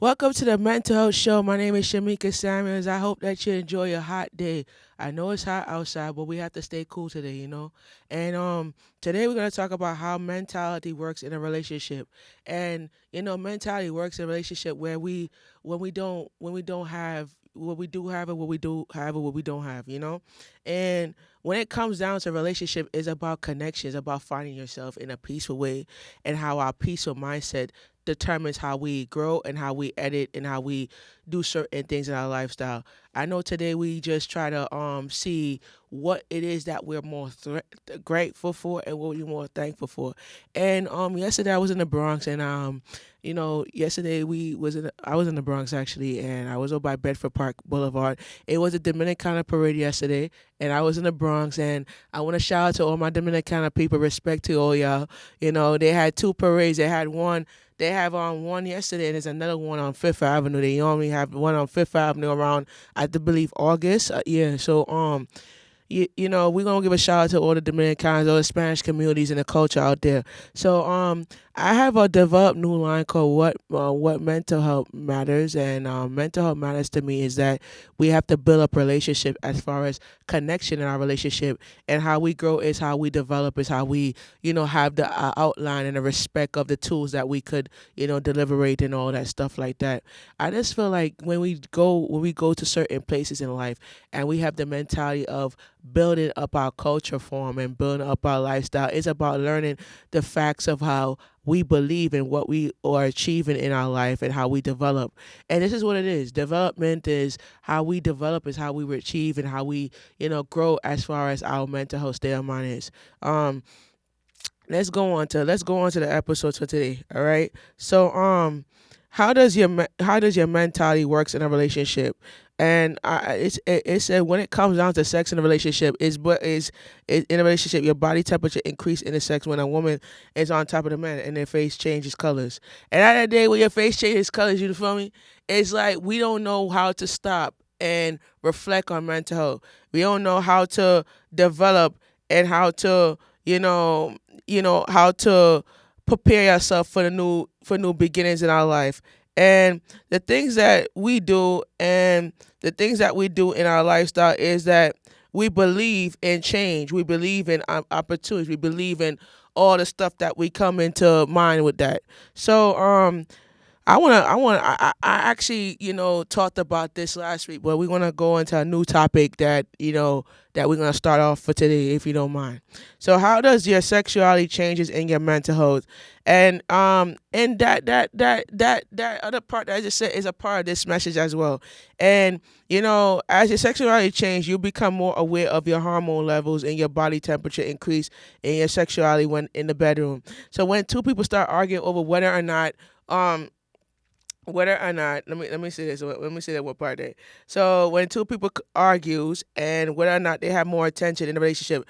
Welcome to the Mental Health Show. My name is Shamika Samuels. I hope that you enjoy your hot day. I know it's hot outside, but we have to stay cool today. And today we're gonna talk about how mentality works in a relationship. And mentality works in a relationship where when we don't have what we do have it, what we do have it, what we don't have. And when it comes down to relationship, it's about connections, about finding yourself in a peaceful way, and how our peaceful mindset determines how we grow and how we edit and how we do certain things in our lifestyle. I know today we just try to see what it is that we're more grateful for and what we're more thankful for. And yesterday I was in the Bronx, and yesterday I was in the Bronx actually, and I was over by Bedford Park Boulevard. It was a Dominicana parade yesterday, and I was in the Bronx, and I want to shout out to all my Dominicana people. Respect to all y'all. They had two parades. They have one yesterday, and there's another one on Fifth Avenue. They only have one on Fifth Avenue around, I believe, August. Yeah. So we're gonna give a shout out to all the Dominicans, all the Spanish communities and the culture out there. So I have a developed new line called what mental health matters, and mental health matters to me is that we have to build up relationship as far as connection in our relationship, and how we grow is how we develop, is how we have the outline and the respect of the tools that we could deliberate and all that stuff like that. I just feel like when we go to certain places in life, and we have the mentality of building up our culture form and building up our lifestyle. It's about learning the facts of how we believe in what we are achieving in our life and how we develop. And this is what it is. Development is how we develop, is how we achieve, and how we, grow as far as our mental health state of mind is. Um, let's go on to the episode for today. All right. So how does your mentality works in a relationship? And it said when it comes down to sex in a relationship, is in a relationship your body temperature increase in the sex when a woman is on top of the man and their face changes colors. And at that day when your face changes colors, you feel me? It's like we don't know how to stop and reflect on mental health. We don't know how to develop and how to you know how to prepare yourself for new beginnings in our life. And the things that we do in our lifestyle is that we believe in change, we believe in opportunities, we believe in all the stuff that we come into mind with that. So I actually, talked about this last week, but we're gonna go into a new topic that we're gonna start off for today, if you don't mind. So, how does your sexuality changes in your mental health? And that other part that I just said is a part of this message as well. And as your sexuality change, you become more aware of your hormone levels and your body temperature increase in your sexuality when in the bedroom. So when two people start arguing over um let me say this, let me say that what part there. So when two people argues and whether or not they have more attention in the relationship,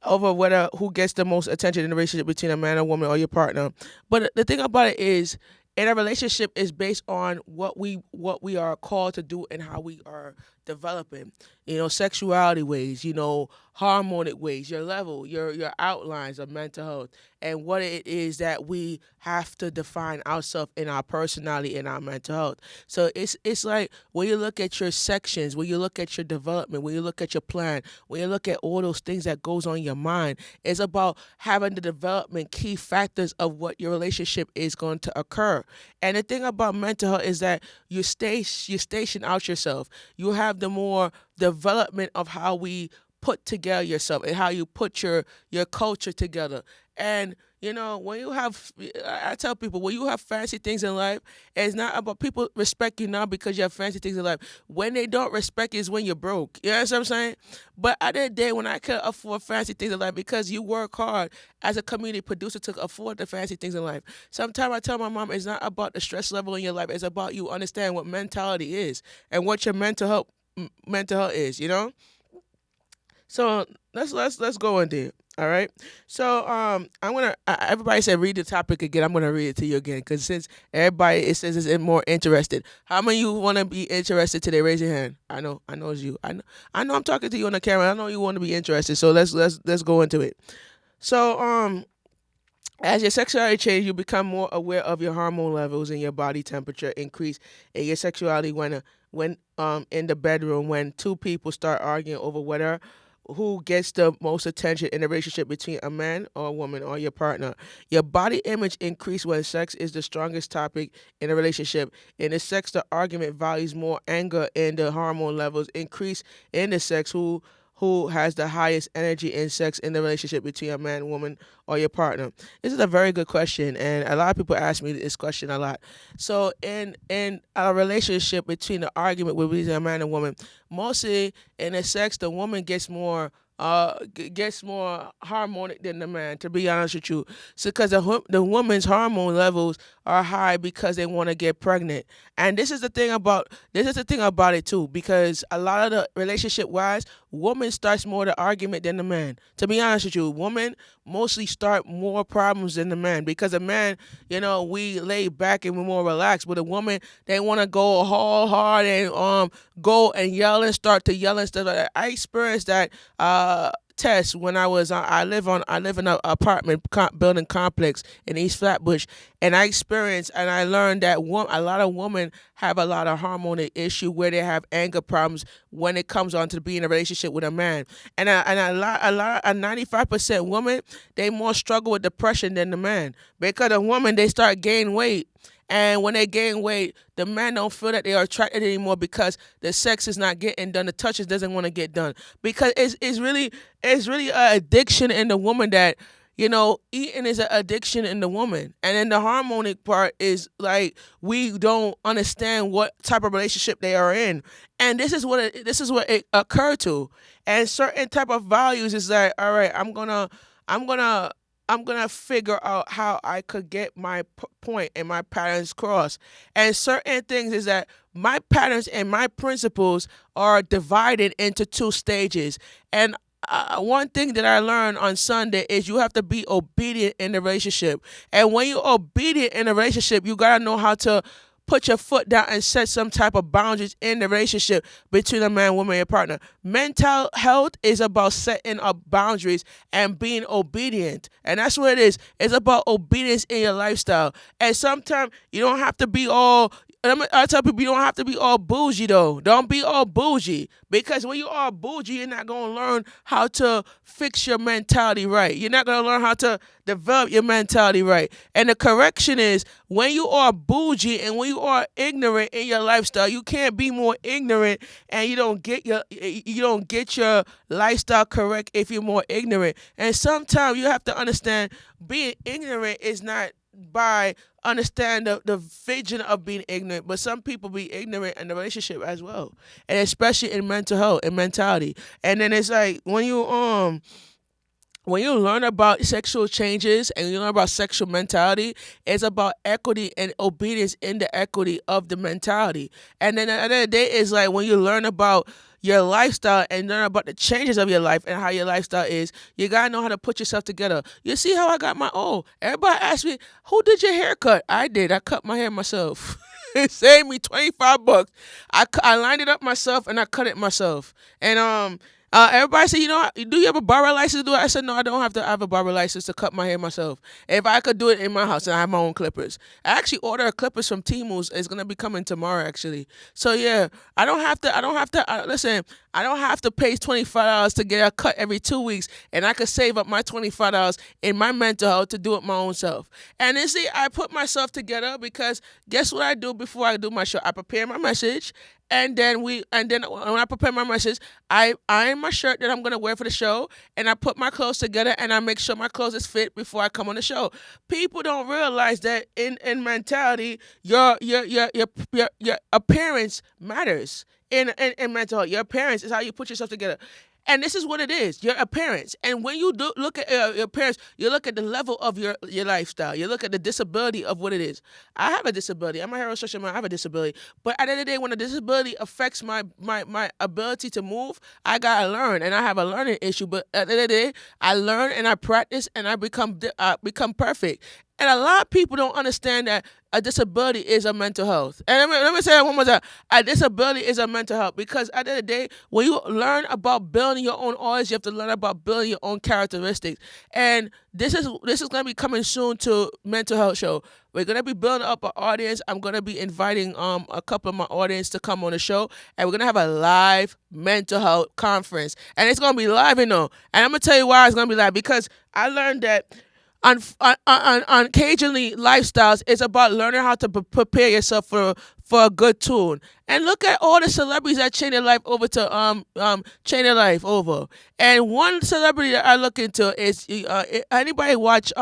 over whether who gets the most attention in the relationship between a man and woman or your partner. But the thing about it is, in a relationship is based on what we are called to do and how we are developing. Sexuality ways, hormonic ways, your level, your outlines of mental health, and what it is that we have to define ourselves in our personality and our mental health. So it's like when you look at your sections, when you look at your development, when you look at your plan, when you look at all those things that goes on in your mind, it's about having the development key factors of what your relationship is going to occur. And the thing about mental health is that you station out yourself. You have the more development of how we put together yourself and how you put your culture together. And when you have, I tell people, when you have fancy things in life, it's not about people respect you now because you have fancy things in life. When they don't respect you is when you're broke. You know what I'm saying? But at the end of the day, when I could afford fancy things in life, because you work hard as a community producer to afford the fancy things in life. Sometimes I tell my mom it's not about the stress level in your life. It's about you understand what mentality is and what your mental health is. So let's go in there. All right. So everybody said read the topic again. I'm gonna read it to you again because since everybody it says is more interested. How many of you want to be interested today? Raise your hand. I know it's you. I know I'm talking to you on the camera. I know you want to be interested. So let's go into it. So As your sexuality changes, you become more aware of your hormone levels and your body temperature increase in your sexuality when in the bedroom when two people start arguing over whether who gets the most attention in a relationship between a man or a woman or your partner. Your body image increase when sex is the strongest topic in a relationship. In the sex, the argument values more anger and the hormone levels increase in the sex who has the highest energy in sex in the relationship between a man, woman, or your partner? This is a very good question, and a lot of people ask me this question a lot. So, in a relationship between the argument between a man and woman, mostly in a sex, the woman gets more harmonic than the man. To be honest with you, so because the woman's hormone levels are high because they want to get pregnant, and this is the thing about it too, because a lot of the relationship wise, woman starts more the argument than the man. To be honest with you, woman mostly start more problems than the man because the man, we lay back and we're more relaxed. But a woman, they want to go all hard and go and yell and start to yell and stuff like that. I experienced that test when I live in an apartment building complex in East Flatbush, and I experienced and I learned that a lot of women have a lot of hormonal issue where they have anger problems when it comes on to being in a relationship with a man, and a 95% women, they more struggle with depression than the man because the woman, they start gaining weight. And when they gain weight, the man don't feel that they are attracted anymore because the sex is not getting done. The touches doesn't want to get done because it's really an addiction in the woman that eating is an addiction in the woman. And then the harmonic part is like we don't understand what type of relationship they are in, and this is what it occurred to. And certain type of values is like, all right, I'm gonna I'm gonna figure out how I could get my point and my patterns crossed. And certain things is that my patterns and my principles are divided into two stages. And one thing that I learned on Sunday is you have to be obedient in the relationship. And when you're obedient in a relationship, you gotta know how to put your foot down and set some type of boundaries in the relationship between a man, woman, and your partner. Mental health is about setting up boundaries and being obedient. And that's what it is. It's about obedience in your lifestyle. And sometimes you don't have to be all I tell people you don't have to be all bougie though. Don't be all bougie because when you are bougie, you're not gonna learn how to fix your mentality right. You're not gonna learn how to develop your mentality right. And the correction is when you are bougie and when you are ignorant in your lifestyle, you can't be more ignorant and you don't get your lifestyle correct if you're more ignorant. And sometimes you have to understand being ignorant is not by understand the vision of being ignorant, but some people be ignorant in the relationship as well, and especially in mental health and mentality. And then it's like when you learn about sexual changes and you learn about sexual mentality, it's about equity and obedience in the equity of the mentality. And then at the end of the day, it's like when you learn about your lifestyle and learn about the changes of your life and how your lifestyle is, you gotta know how to put yourself together. You see how I got my own. Everybody asked me, who did your haircut? I did. I cut my hair myself. It saved me $25. I lined it up myself and I cut it myself. And everybody said, do you have a barber license to do it? I said, no, I don't have to have a barber license to cut my hair myself. If I could do it in my house and I have my own clippers. I actually ordered clippers from Timu's. It's gonna be coming tomorrow, actually. So yeah, listen. I don't have to pay $25 to get a cut every 2 weeks, and I could save up my $25 in my mental health to do it my own self. And then see, I put myself together because guess what I do before I do my show? I prepare my message, and then when I prepare my message, I iron my shirt that I'm gonna wear for the show, and I put my clothes together, and I make sure my clothes is fit before I come on the show. People don't realize that in mentality, your appearance matters. In mental health, your appearance is how you put yourself together. And this is what it is, your appearance. And when you do look at your appearance, you look at the level of your lifestyle. You look at the disability of what it is. I have a disability. I'm a heterosexual man. I have a disability. But at the end of the day, when the disability affects my ability to move, I got to learn. And I have a learning issue. But at the end of the day, I learn and I practice and I become perfect. And a lot of people don't understand that a disability is a mental health. And let me say that one more time. A disability is a mental health because at the end of the day, when you learn about building your own audience, you have to learn about building your own characteristics. And this is going to be coming soon to mental health show. We're going to be building up an audience. I'm going to be inviting a couple of my audience to come on the show, and we're going to have a live mental health conference. And it's going to be live, you know. And I'm going to tell you why it's going to be live because I learned that on occasionally lifestyles it's about learning how to prepare yourself for a good tune. And look at all the celebrities that change their life over to change their life over. And one celebrity that I look into is anybody watch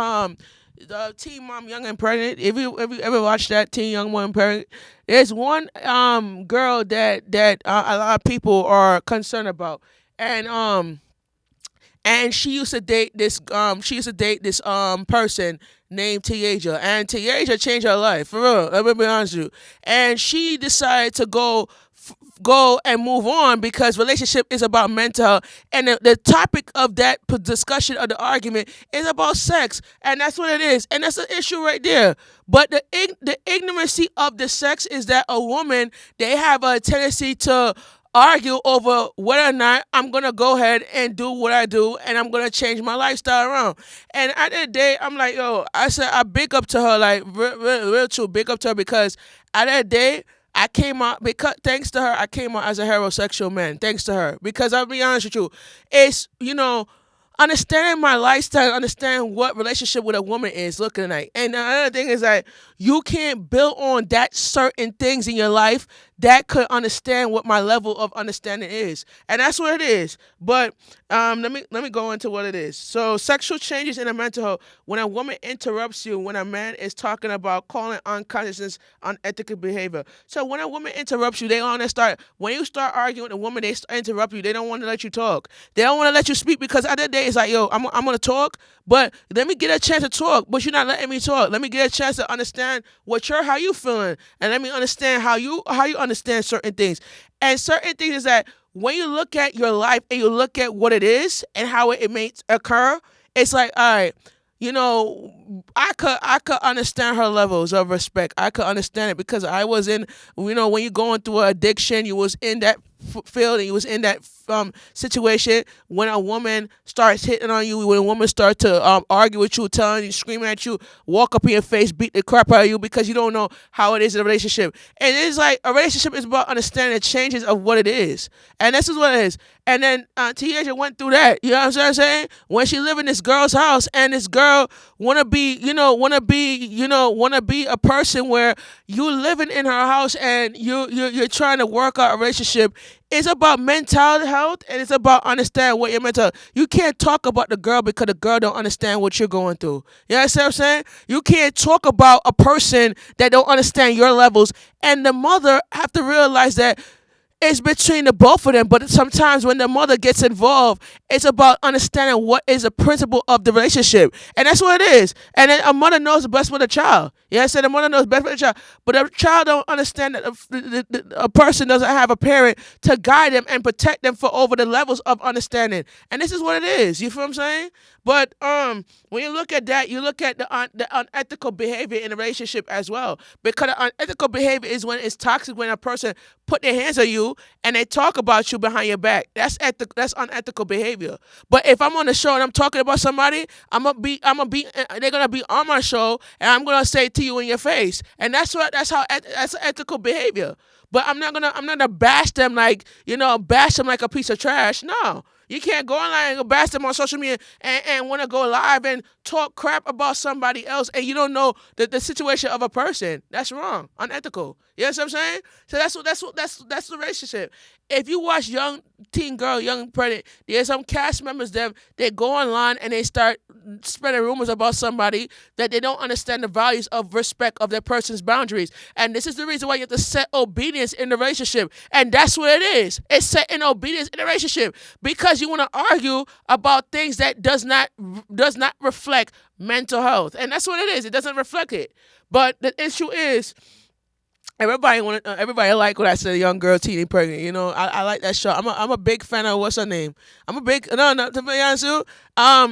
Teen Mom Young and Pregnant? If you ever watched that Teen Young Mom Pregnant, there's one girl that a lot of people are concerned about. And she used to date this person named Tiaja, and Tiaja changed her life for real. Let me be honest with you. And she decided to go and move on because relationship is about mental health. And the topic of that discussion of the argument is about sex, and that's what it is, and that's an issue right there. But the ignorancy of the sex is that a woman, they have a tendency to argue over whether or not I'm gonna go ahead and do what I do, and I'm gonna change my lifestyle around. And at the end of the day, I'm like, yo, I said I big up to her, like real true, big up to her because at the end of the day, I came out because thanks to her, I came out as a heterosexual man. Thanks to her, because I'll be honest with you, it's understanding my lifestyle, understanding what relationship with a woman is looking like. And the other thing is that you can't build on that certain things in your life that could understand what my level of understanding is. And that's what it is. But let me go into what it is. So sexual changes in the mental health. When a woman interrupts you, when a man is talking about calling unconsciousness unethical behavior. So when a woman interrupts you, they want to start when you start arguing with a woman, they interrupt you. They don't want to let you talk. They don't want to let you speak because at the end of the day, it's like, yo, I'm gonna talk, but let me get a chance to talk. But you're not letting me talk. Let me get a chance to understand how you feeling, and let me understand how you understand certain things. And certain things is that when you look at your life and you look at what it is and how it may occur, it's like, all right, I could understand her levels of respect. I could understand it because I was in, when you're going through an addiction, you was in that field and you was in that situation. When a woman starts hitting on you, when a woman starts to argue with you, telling you, screaming at you, walk up in your face, beat the crap out of you because you don't know how it is in a relationship. And it's like a relationship is about understanding the changes of what it is, and this is what it is. And then Tiaja went through that. You know what I'm saying? When she lived in this girl's house, and this girl wanna be a person where you living in her house and you're trying to work out a relationship. It's about mental health, and it's about understanding what your mental health. You can't talk about the girl because the girl don't understand what you're going through. You know what I'm saying? You can't talk about a person that don't understand your levels. And the mother have to realize that it's between the both of them, but sometimes when the mother gets involved, it's about understanding what is the principle of the relationship. And that's what it is. And then a mother knows best for the child. Yeah, I said the mother knows best for the child. But the child don't understand that a person doesn't have a parent to guide them and protect them for over the levels of understanding. And this is what it is. You feel what I'm saying? But when you look at that, you look at the unethical behavior in a relationship as well. Because the unethical behavior is when it's toxic, when a person put their hands on you and they talk about you behind your back. That's unethical behavior. But if I'm on the show and I'm talking about somebody, they're gonna be on my show and I'm gonna say it to you in your face. And that's ethical behavior. But I'm not gonna bash them like a piece of trash. No. You can't go online and bash them on social media and want to go live and talk crap about somebody else and you don't know the situation of a person. That's wrong, unethical. You know what I'm saying? So that's the relationship. If you watch Young Teen Girl, Young Pregnant, there's some cast members they go online and they start spreading rumors about somebody that they don't understand the values of respect of their person's boundaries. And this is the reason why you have to set obedience in the relationship. And that's what it is. It's setting obedience in the relationship because you want to argue about things that does not reflect mental health. And that's what it is. It doesn't reflect it. But the issue is Everybody like when I said young girl teeny pregnant. I like that show. I'm a big fan of what's her name. I'm a big no to be honest with you.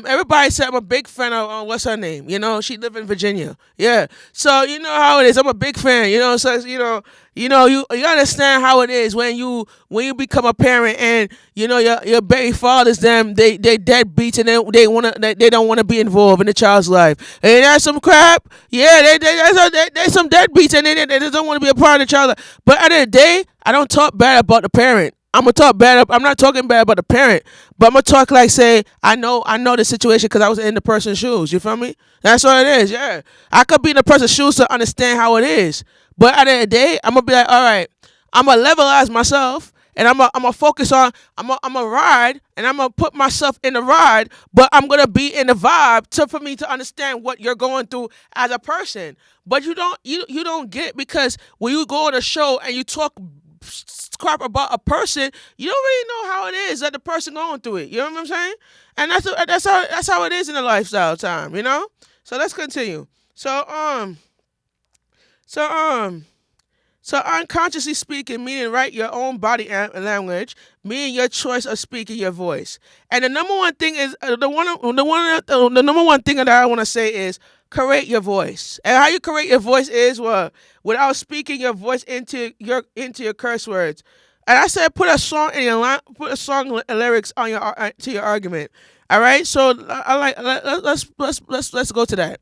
Everybody said I'm a big fan of what's her name. She live in Virginia. Yeah. So you know how it is. I'm a big fan. So you understand how it is when you become a parent and your baby fathers them they deadbeats and they don't want to be involved in the child's life. And that's some crap. Yeah, they some deadbeats and they don't want to be a part of the child. But at the end of the day, I don't talk bad about the parent. I'm not talking bad about the parent, but I'm gonna talk like say I know the situation because I was in the person's shoes. You feel me? That's what it is. Yeah, I could be in the person's shoes to understand how it is. But at the end of the day, I'm gonna be like, all right, I'm gonna levelize myself. And I'm gonna focus on I'm gonna ride and I'm gonna put myself in the ride, but I'm gonna be in the vibe for me to understand what you're going through as a person. But you don't get it because when you go on a show and you talk crap about a person, you don't really know how it is that the person going through it. You know what I'm saying? And that's how it is in the lifestyle time. So let's continue. So so um so unconsciously speaking, meaning right your own body language, meaning your choice of speaking your voice. And the number one thing is the number one thing that I want to say is create your voice. And how you create your voice is without speaking your voice into your curse words. And I said put a song in your put a song lyrics on your to your argument. All right, so I like let's go to that.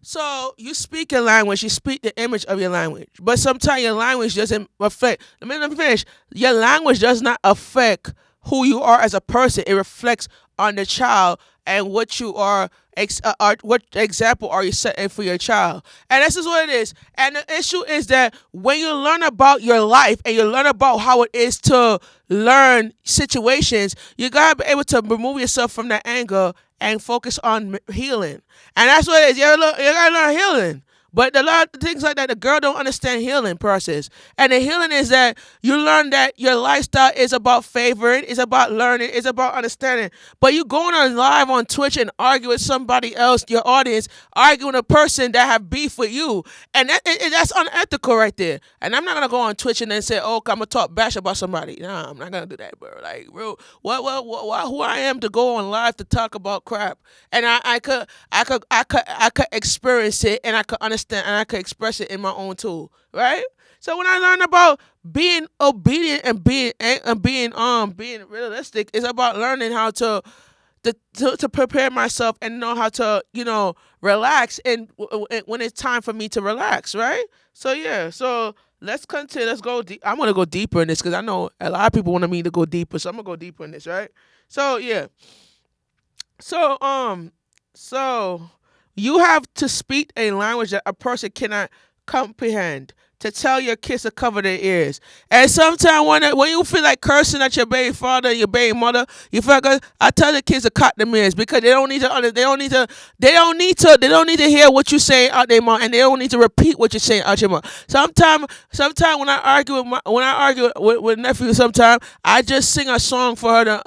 So you speak your language, you speak the image of your language. But sometimes your language doesn't affect. Let me finish. Your language does not affect who you are as a person. It reflects on the child and what you what example are you setting for your child. And this is what it is. And the issue is that when you learn about your life and you learn about how it is to learn situations, you gotta be able to remove yourself from that anger and focus on healing. And that's what it is. You gotta learn healing. But a lot of things like that, the girl don't understand healing process. And the healing is that you learn that your lifestyle is about favoring, it's about learning, it's about understanding. But you going on live on Twitch and argue with somebody else, your audience, arguing with a person that have beef with you. And that's unethical right there. And I'm not going to go on Twitch and then say, oh, I'm going to talk bash about somebody. Nah, I'm not going to do that, bro. Like, bro, who I am to go on live to talk about crap. And I could experience it and I could understand and I could express it in my own tool, right? So when I learn about being obedient and being realistic, it's about learning how to prepare myself and know how to relax and when it's time for me to relax, right? So yeah, so let's continue. Let's go. I'm gonna go deeper in this because I know a lot of people want me to go deeper, so I'm gonna go deeper in this, right? So yeah, so so you have to speak a language that a person cannot comprehend. To tell your kids to cover their ears, and sometimes when you feel like cursing at your baby father, your baby mother, you feel like I tell the kids to cut them ears because they don't need to hear what you say out their mouth, and they don't need to repeat what you're saying out your mouth. Sometimes when I argue with nephew, sometimes I just sing a song for her to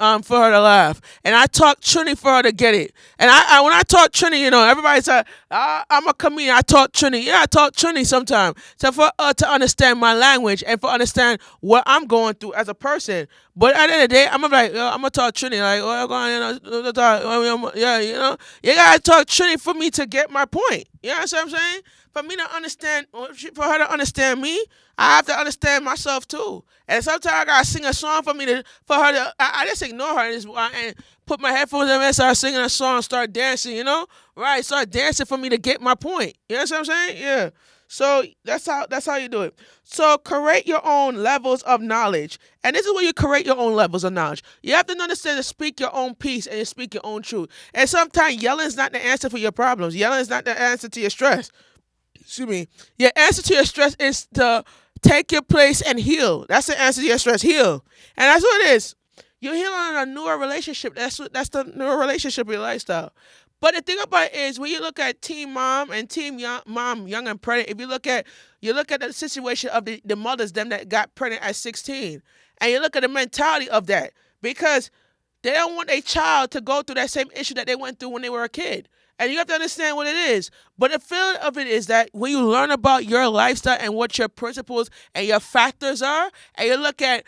laugh, and I talk Trini for her to get it. And I when I talk Trini, everybody said I'm a comedian. I talk Trini. Yeah, I talk Trini sometimes. So for to understand my language and for understand what I'm going through as a person. But at the end of the day, I'm gonna be like, yo, I'm gonna talk Trini, like, oh, yeah, you gotta talk Trini for me to get my point. You know what I'm saying? For me to understand, for her to understand me, I have to understand myself too. And sometimes I gotta sing a song for her to. I just ignore her and put my headphones in and start singing a song, start dancing. Right? Start dancing for me to get my point. You know what I'm saying? Yeah. So that's how you do it. So create your own levels of knowledge. And this is where you create your own levels of knowledge. You have to understand to speak your own peace and you speak your own truth. And sometimes yelling is not the answer for your problems. Yelling is not the answer to your stress. Excuse me. Your answer to your stress is to take your place and heal. That's the answer to your stress. Heal. And that's what it is. You're healing a newer relationship. That's the newer relationship in your lifestyle. But the thing about it is when you look at Teen Mom and Teen Mom Young and Pregnant, if you look at the situation of the mothers them that got pregnant at 16, and you look at the mentality of that, because they don't want a child to go through that same issue that they went through when they were a kid. and you have to understand what it is. But the feeling of it is that when you learn about your lifestyle and what your principles and your factors are, and you look at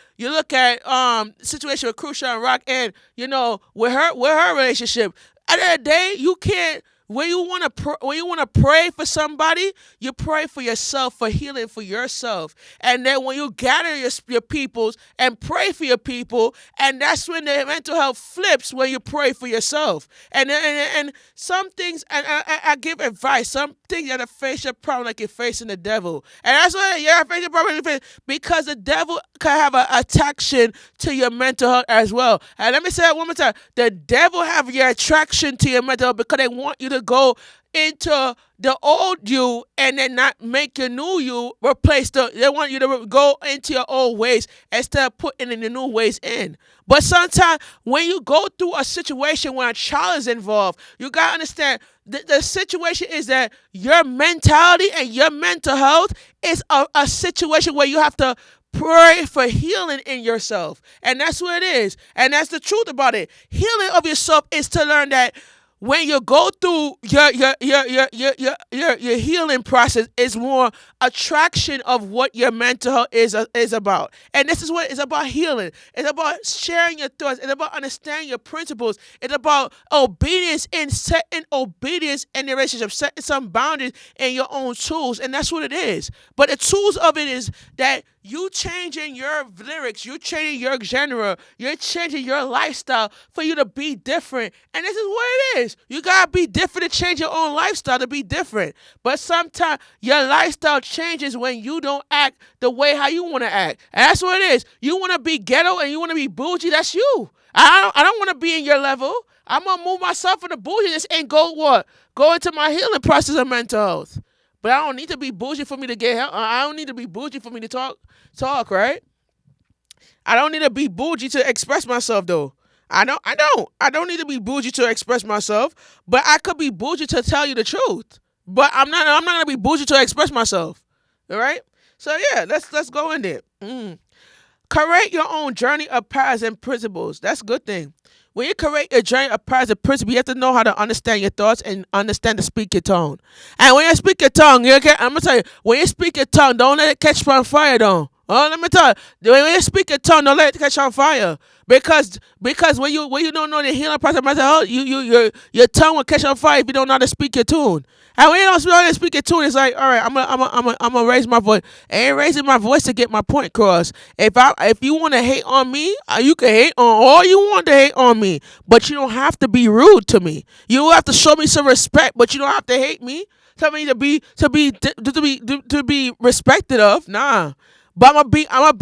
situation with Crucial and Rock, and with her relationship. At the end of the day, you can't. When you want to pray for somebody, you pray for yourself, for healing for yourself, and then when you gather your peoples and pray for your people, and that's when the mental health flips when you pray for yourself. And some things, and I give advice. Some things you have to face your problem like you're facing the devil, and that's why you're facing the problem because the devil can have an attraction to your mental health as well. And let me say that one more time: the devil have your attraction to your mental health because they want you to go into the old you and then not make your new you they want you to go into your old ways instead of putting in the new ways in. But sometimes when you go through a situation where a child is involved, you gotta understand the situation is that your mentality and your mental health is a situation where you have to pray for healing in yourself. And that's what it is. And that's the truth about it. Healing of yourself is to learn that when you go through your healing process is more attraction of what your mental health is about. And this is what it's about: healing. It's about sharing your thoughts. It's about understanding your principles. It's about obedience and setting obedience in the relationship, setting some boundaries in your own tools. And that's what it is. But the tools of it is that you changing your lyrics, you changing your genre, you're changing your lifestyle for you to be different. And this is what it is. You gotta be different to change your own lifestyle to be different. But sometimes your lifestyle changes when you don't act the way how you want to act. And that's what it is. You want to be ghetto and you want to be bougie. That's you. I don't want to be in your level. I'm gonna move myself into bouginess and go into my healing process of mental health. But I don't need to be bougie for me to get help. I don't need to be bougie for me to talk, right? I don't need to be bougie to express myself, though. I don't need to be bougie to express myself, but I could be bougie to tell you the truth. But I'm not gonna be bougie to express myself. All right? So yeah, let's go in there. Create your own journey of paths and principles. That's a good thing. When you create your journey of paths and principles, you have to know how to understand your thoughts and understand to speak your tone. And when you speak your tongue, I'm gonna tell you, when you speak your tongue, don't let it catch on fire, though. Oh, let me tell you, when you speak your tongue, don't let it catch on fire. Because when you don't know the healing process of mental health, your tongue will catch on fire if you don't know how to speak your tune. And when you don't know how to speak your tune, it's like, all right, I'm gonna raise my voice. I ain't raising my voice to get my point across. If you want to hate on me, you can hate on all you want to hate on me, but you don't have to be rude to me. You have to show me some respect, but you don't have to hate me. Tell me to be respected of. Nah. But I'm gonna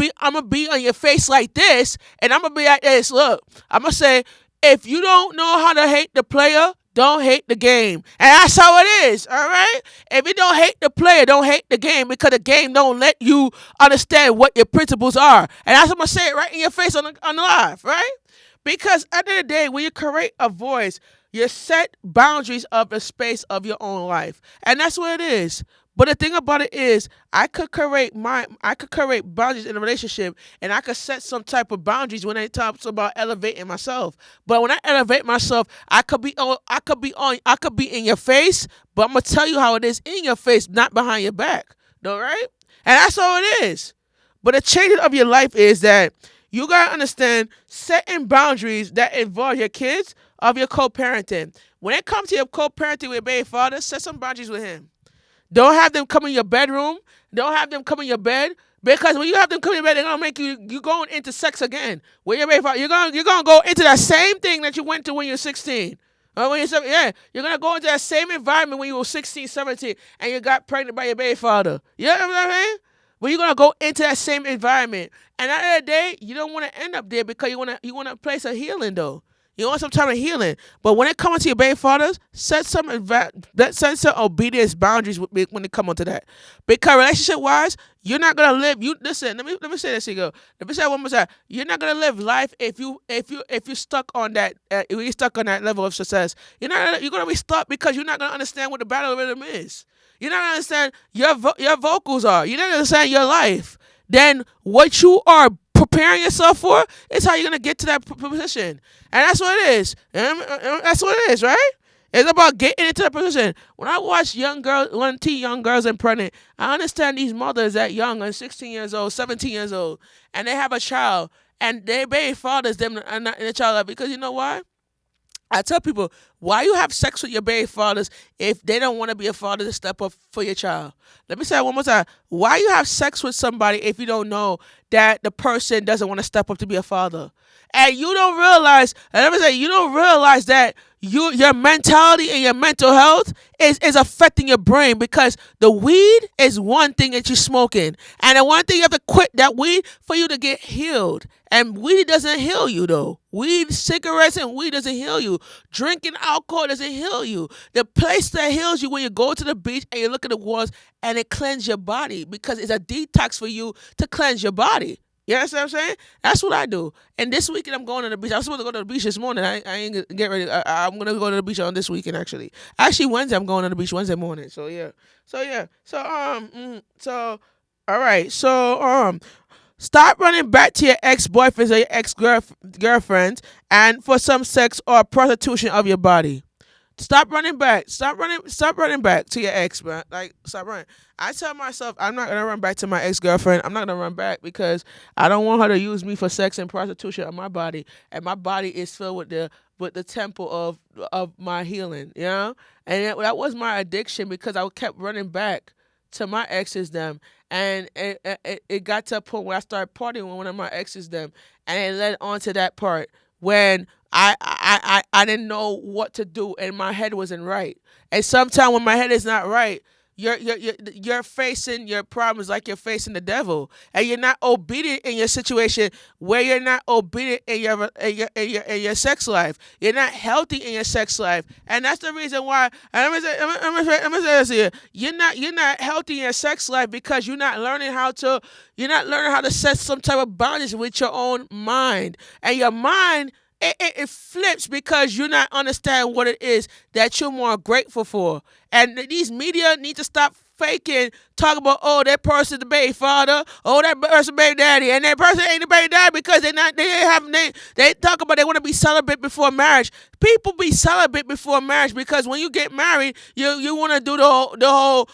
be on your face like this, and I'm gonna be like this. Look, I'm gonna say, if you don't know how to hate the player, don't hate the game. And that's how it is, all right? If you don't hate the player, don't hate the game, because the game don't let you understand what your principles are. And that's what I'm gonna say it right in your face on the live, right? Because at the end of the day, when you create a voice, you set boundaries of the space of your own life. And that's what it is. But the thing about it is, I could create boundaries in a relationship, and I could set some type of boundaries when it talks about elevating myself. But when I elevate myself, I could be in your face, but I'm gonna tell you how it is in your face, not behind your back. All right? And that's all it is. But the change of your life is that you gotta understand setting boundaries that involve your kids of your co-parenting. When it comes to your co-parenting with your baby father, set some boundaries with him. Don't have them come in your bedroom. Don't have them come in your bed. Because when you have them come in your bed, they're gonna make you going into sex again. When you're ready for, you're gonna go into that same thing that you went to when you're 16. Or when you're 17, yeah, you're gonna go into that same environment when you were 16, 17, and you got pregnant by your baby father. You know what I mean? But you're gonna go into that same environment. And at the end of the day, you don't want to end up there because you want a place of healing though. You want some time of healing. But when it comes to your baby fathers, set some obedience boundaries when it comes to that. Because relationship-wise, you're not gonna live. Listen. Let me say this, Ego. Let me say it one more time. You're not gonna live life if you're stuck on that. If you're stuck on that level of success, you're gonna be stuck because you're not gonna understand what the battle rhythm is. You're not gonna understand your vocals are. You're not gonna understand your life. Then what you are preparing yourself for is how you're gonna get to that position, and that's what it is. And that's what it is, right? It's about getting into the position. When I watch young girls and pregnant, I understand these mothers that young and 16 years old, 17 years old, and they have a child, and their baby fathers them and the child life, because you know why? I tell people, why you have sex with your baby fathers if they don't want to be a father to step up for your child? Let me say it one more time. Why you have sex with somebody if you don't know that the person doesn't want to step up to be a father? And you don't realize, and let me say, you don't realize that your mentality and your mental health is affecting your brain, because the weed is one thing that you're smoking. And the one thing you have to quit that weed for you to get healed. And weed doesn't heal you though. Weed, cigarettes and weed doesn't heal you. Drinking alcohol doesn't heal you. The place that heals you when you go to the beach and you look at the walls and it cleanses your body, because it's a detox for you to cleanse your body. You understand what I'm saying? That's what I do. And this weekend I'm going to the beach. I was supposed to go to the beach this morning. I ain't get ready. I'm gonna go to the beach on this weekend actually. Actually Wednesday I'm going to the beach Wednesday morning. So yeah. So yeah. So all right. Stop running back to your ex-boyfriends or your ex-girlfriends and for some sex or prostitution of your body. Stop running back. Stop running back to your ex, man. Like, stop running. I tell myself I'm not gonna run back to my ex girlfriend. I'm not gonna run back because I don't want her to use me for sex and prostitution of my body. And my body is filled with the temple of my healing. You know, and that was my addiction, because I kept running back to my exes them, and it got to a point where I started partying with one of my exes them, and it led on to that part when I didn't know what to do and my head wasn't right. And sometimes when my head is not right, you're facing your problems like you're facing the devil, and you're not obedient in your situation, where you're not obedient in your sex life. You're not healthy in your sex life, and that's the reason why. And I'm gonna say this here. You're not healthy in your sex life because you're not learning how to set some type of boundaries with your own mind, and your mind. It flips because you're not understanding what it is that you're more grateful for. And these media need to stop faking, talk about, oh, that person the baby father, oh, that person baby daddy, and that person ain't the baby daddy because they talk about they want to be celibate before marriage. People be celibate before marriage because when you get married, you want to do the whole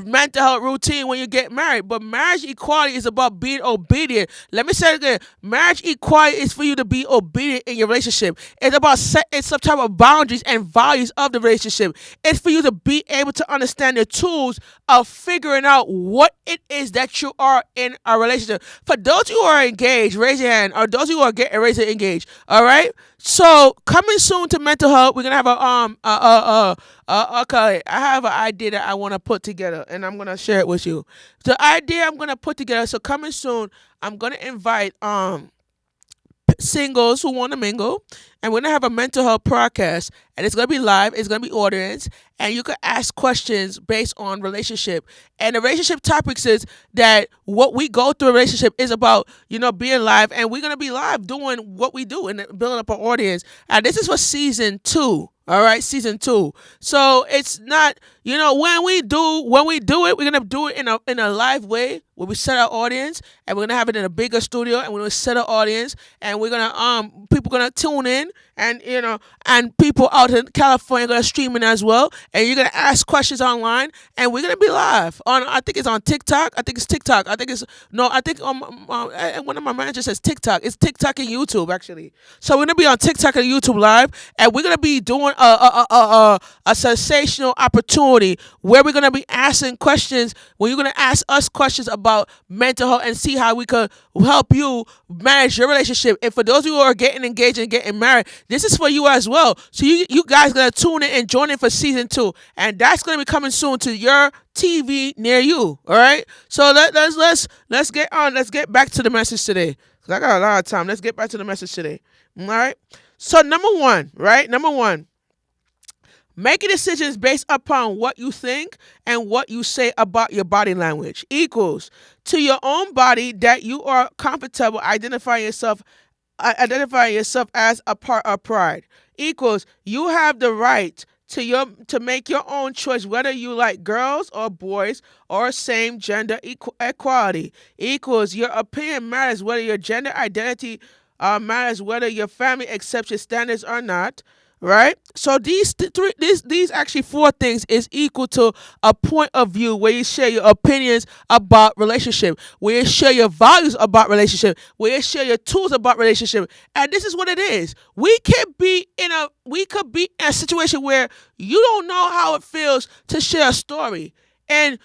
mental health routine when you get married. But marriage equality is about being obedient. Let me say it again. Marriage equality is for you to be obedient in your relationship. It's about setting some type of boundaries and values of the relationship. It's for you to be able to understand the tools of figuring out what it is that you are in a relationship. For those who are engaged, raise your hand. Or those who are getting ready to engage. All right. So coming soon to mental health, we're gonna have okay. I have an idea that I want to put together, and I'm gonna share it with you. The idea I'm gonna put together. So coming soon, I'm gonna invite singles who want to mingle, and we're gonna have a mental health podcast, and it's gonna be live. It's gonna be audience, and you can ask questions based on relationship. And the relationship topics is that what we go through a relationship is about being live, and we're gonna be live doing what we do and building up our audience. And this is for season 2. All right, season 2. So it's not, when we do it, we're gonna do it in a live way where we set our audience, and we're gonna have it in a bigger studio, and we're gonna set our audience, and we're gonna people gonna tune in, and and people out in California gonna stream in as well, and you're gonna ask questions online, and we're gonna be live on. I think it's on TikTok. I think it's TikTok. I think it's no. I think one of my managers says TikTok. It's TikTok and YouTube actually. So we're gonna be on TikTok and YouTube live, and we're gonna be doing a sensational opportunity where we're gonna be asking questions. Where you're gonna ask us questions about mental health and see how we could help you manage your relationship. And for those of you who are getting engaged and getting married, this is for you as well. So you guys gonna tune in and join in for season 2, and that's gonna be coming soon to your TV near you. All right. So let's get on. Let's get back to the message today, because I got a lot of time. Let's get back to the message today. All right. So number one, right? Number one. Making decisions based upon what you think and what you say about your body language equals to your own body that you are comfortable identifying yourself as a part of pride equals you have the right to make your own choice whether you like girls or boys or same gender equality equals your opinion matters whether your gender identity matters whether your family accepts your standards or not. right? So these actually four things is equal to a point of view where you share your opinions about relationship, where you share your values about relationship, where you share your tools about relationship. And this is what it is. We could be in a situation where you don't know how it feels to share a story. And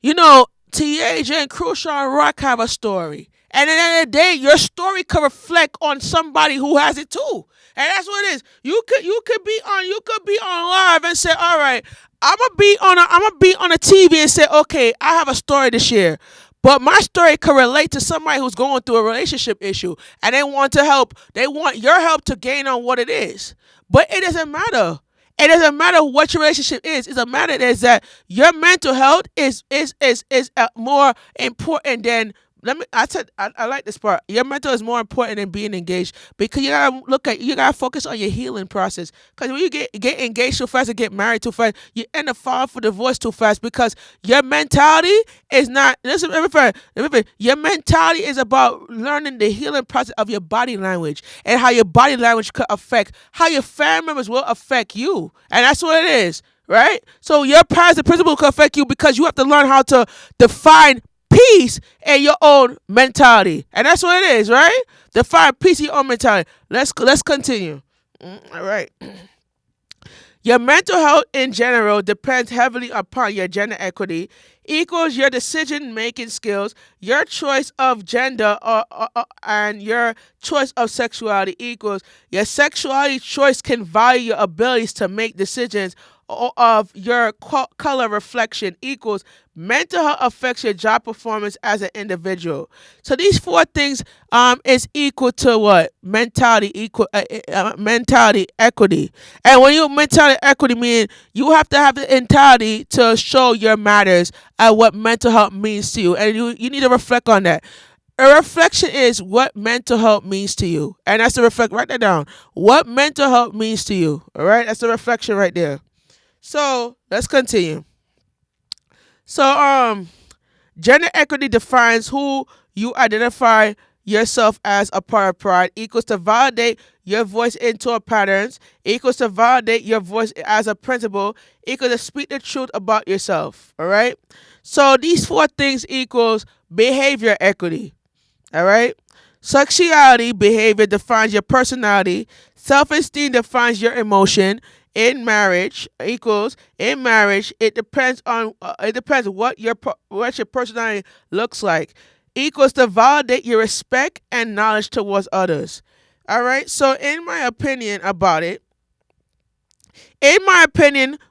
you know, TAJ and Crucial and Rock have a story. And at the end of the day, your story could reflect on somebody who has it too. And that's what it is. You could be on live and say, all right, I'm gonna be on a TV and say, okay, I have a story to share. But my story could relate to somebody who's going through a relationship issue and they want your help to gain on what it is. But it doesn't matter. It doesn't matter what your relationship is. It's a matter is that your mental health is more important than let me. I like this part. Your mental is more important than being engaged because you gotta focus on your healing process. Because when you get engaged too fast and get married too fast, you end up falling for divorce too fast because your mentality is not. Listen, remember, your mentality is about learning the healing process of your body language and how your body language could affect how your family members will affect you, and that's what it is, right? So your parents and principles could affect you because you have to learn how to define peace in your own mentality, and that's what it is, right? Define peace in your own mentality. Let's continue. All right. Your mental health in general depends heavily upon your gender equity, equals your decision making skills, your choice of gender, and your choice of sexuality equals your sexuality choice can value your abilities to make decisions of your color reflection equals mental health affects your job performance as an individual. So these four things is equal to what mentality equity. And when you mentality equity mean you have to have the entirety to show your matters and what mental health means to you, and you need to reflect on that. A reflection is what mental health means to you, and that's the reflect. Write that down. What mental health means to you. All right, that's the reflection right there. So let's continue. So gender equity defines who you identify yourself as a part of pride equals to validate your voice into a patterns equals to validate your voice as a principle equals to speak the truth about yourself. All right. So these four things equals behavior equity. All right. Sexuality behavior defines your personality. Self-esteem defines your emotion. In marriage it depends what your personality looks like. Equals to validate your respect and knowledge towards others. All right. So in my opinion,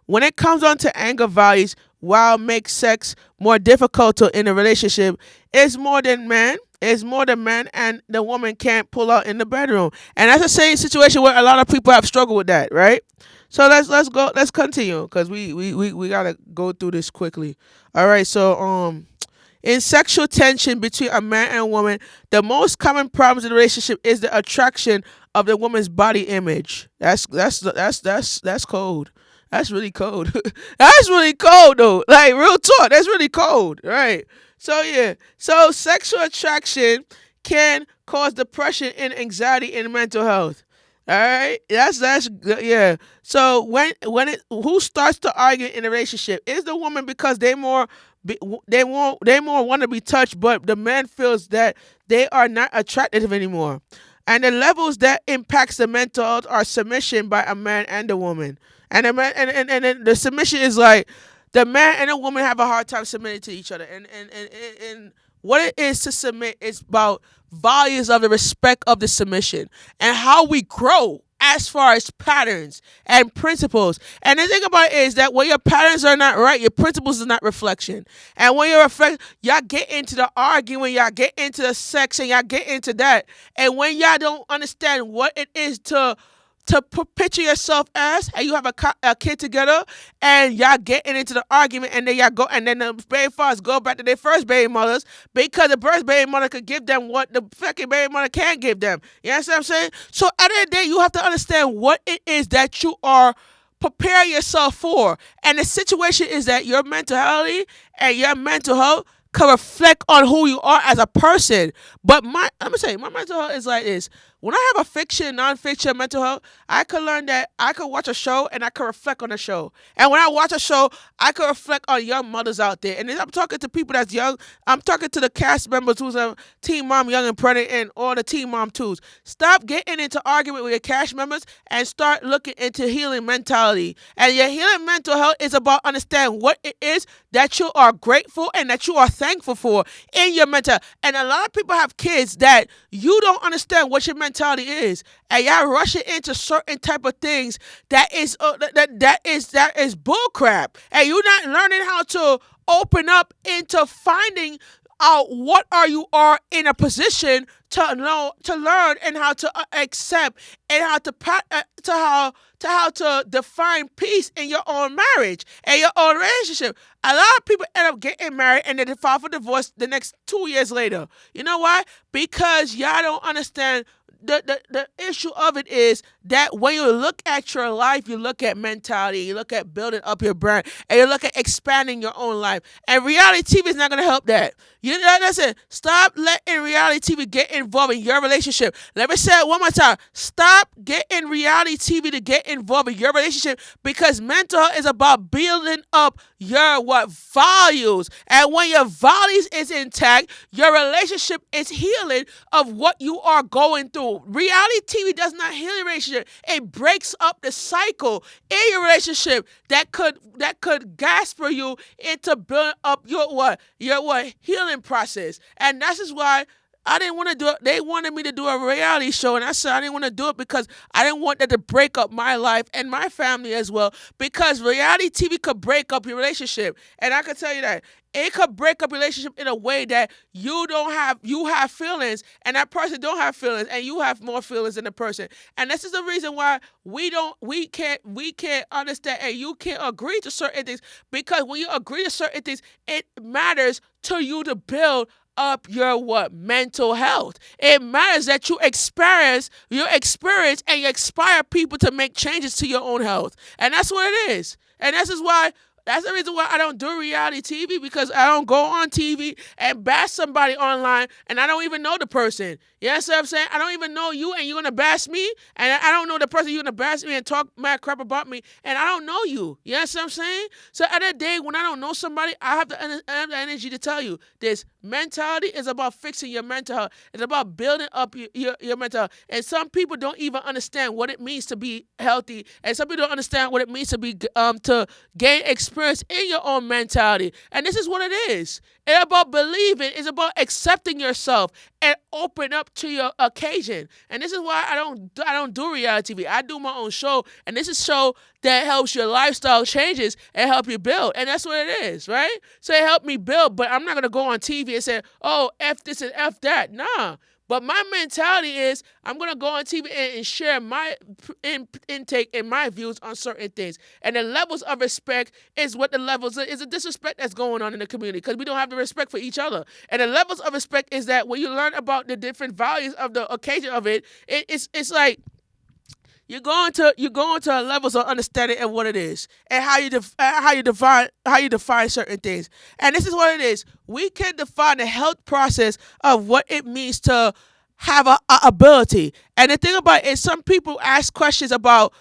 when it comes on to anger values, while makes sex more difficult in a relationship, it's more than man and the woman can't pull out in the bedroom, and that's the same situation where a lot of people have struggled with that, right? So let's continue because we gotta go through this quickly. All right, so in sexual tension between a man and a woman, the most common problems in the relationship is the attraction of the woman's body image. That's cold. That's really cold. That's really cold though. Like real talk, that's really cold, right? So yeah. So sexual attraction can cause depression and anxiety and mental health. All right, that's yeah. So who starts to argue in a relationship is the woman because they more want to be touched, but the man feels that they are not attractive anymore. And the levels that impacts the mental health are submission by a man and a woman. And the man and then the submission is like the man and the woman have a hard time submitting to each other. And what it is to submit is about values of the respect of the submission and how we grow as far as patterns and principles. And the thing about it is that when your patterns are not right, your principles is not reflection. And when you reflect, y'all get into the arguing, y'all get into the sex, and y'all get into that. And when y'all don't understand what it is to picture yourself as, and you have a kid together, and y'all getting into the argument, and then y'all go, and then the baby fathers go back to their first baby mothers because the first baby mother could give them what the second baby mother can't give them. You understand what I'm saying? So at the end of the day, you have to understand what it is that you are prepare yourself for, and the situation is that your mentality and your mental health can reflect on who you are as a person. But I'm gonna say my mental health is like this. When I have a fiction, non-fiction mental health, I could learn that I could watch a show and I could reflect on the show. And when I watch a show, I could reflect on young mothers out there. And I'm talking to people that's young. I'm talking to the cast members who's a teen mom, young and pregnant, and all the teen mom twos. Stop getting into argument with your cast members and start looking into healing mentality. And your healing mental health is about understanding what it is that you are grateful and that you are thankful for in your mental. And a lot of people have kids that you don't understand what your mentality is, and y'all rushing into certain type of things that is bullcrap, and you're not learning how to open up into finding out what you are in a position to know, to learn, and how to accept, and how to define peace in your own marriage and your own relationship. A lot of people end up getting married and then they file for divorce the next 2 years later. You know why? Because y'all don't understand. The issue of it is that when you look at your life, you look at mentality, you look at building up your brand, and you look at expanding your own life. And reality TV is not going to help that. You know, listen, stop letting reality TV get involved in your relationship. Let me say it one more time. Stop getting reality TV to get involved in your relationship, because mental health is about building up your values. And when your values is intact, your relationship is healing of what you are going through. Reality TV does not heal your relationship. It breaks up the cycle in your relationship that could gasper you into building up your healing process. And that's just why I didn't want to do it. They wanted me to do a reality show, and I said I didn't want to do it because I didn't want that to break up my life and my family as well. Because reality TV could break up your relationship, and I can tell you that it could break up your relationship in a way that you have feelings, and that person don't have feelings, and you have more feelings than the person. And this is the reason why we can't understand, and you can't agree to certain things, because when you agree to certain things, it matters to you to build up your mental health. It matters that you experience and you inspire people to make changes to your own health. And that's what it is. And that's the reason why I don't do reality TV, because I don't go on TV and bash somebody online and I don't even know the person. You know what I'm saying? I don't even know you, and you're going to bash me, and I don't know the person. You're going to bash me and talk mad crap about me, and I don't know you. You know what I'm saying? So at the day when I don't know somebody, I have the energy to tell you this. Mentality is about fixing your mental health. It's about building up your mental health. And some people don't even understand what it means to be healthy, and some people don't understand what it means to gain experience in your own mentality. And this is what it is. It's about believing. It's about accepting yourself and open up to your occasion. And this is why I don't do reality TV. I do my own show, and this is a show that helps your lifestyle changes and help you build. And that's what it is, right? So it helped me build, but I'm not gonna go on TV and say, "Oh, F this and F that." Nah. But my mentality is I'm going to go on TV and share my intake and my views on certain things. And the levels of respect is what the levels is a disrespect that's going on in the community, because we don't have the respect for each other. And the levels of respect is that when you learn about the different values of the occasion of it's like you're going to levels of understanding of what it is and how you define certain things. And this is what it is. We can define the health process of what it means to have a ability. And the thing about it is, some people ask questions about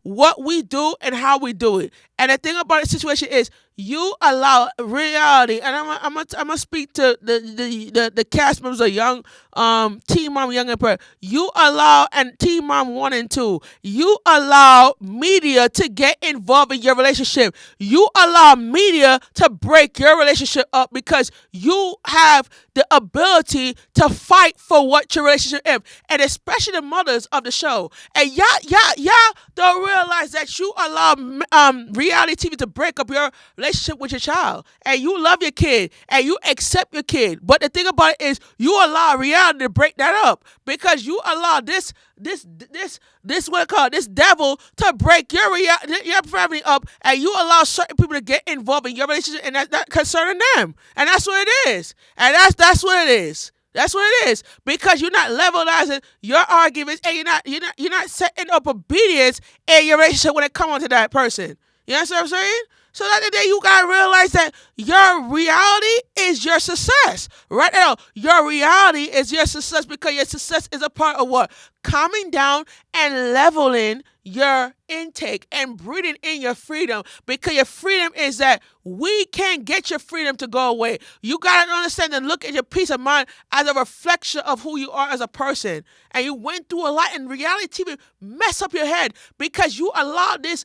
what we do and how we do it. And the thing about the situation is, you allow reality, and I'm gonna speak to the cast members of young Teen Mom Young and Prayer. You allow, and Teen Mom 1 and 2, you allow media to get involved in your relationship. You allow media to break your relationship up, because you have the ability to fight for what your relationship is, and especially the mothers of the show. And y'all don't realize that you allow reality TV to break up your relationship with your child, and you love your kid and you accept your kid. But the thing about it is, you allow reality to break that up, because you allow this devil to break your family up, and you allow certain people to get involved in your relationship, and that's not concerning them. And that's what it is. And that's what it is. That's what it is, because you're not levelizing your arguments, and you're not setting up obedience in your relationship when it comes to that person. You know what I'm saying? So that the day you gotta realize that your reality is your success. Right now, your reality is your success because your success is a part of what? Calming down and leveling your intake and breathing in your freedom, because your freedom is that we can't get your freedom to go away. You got to understand and look at your peace of mind as a reflection of who you are as a person. And you went through a lot, and reality TV mess up your head because you allowed this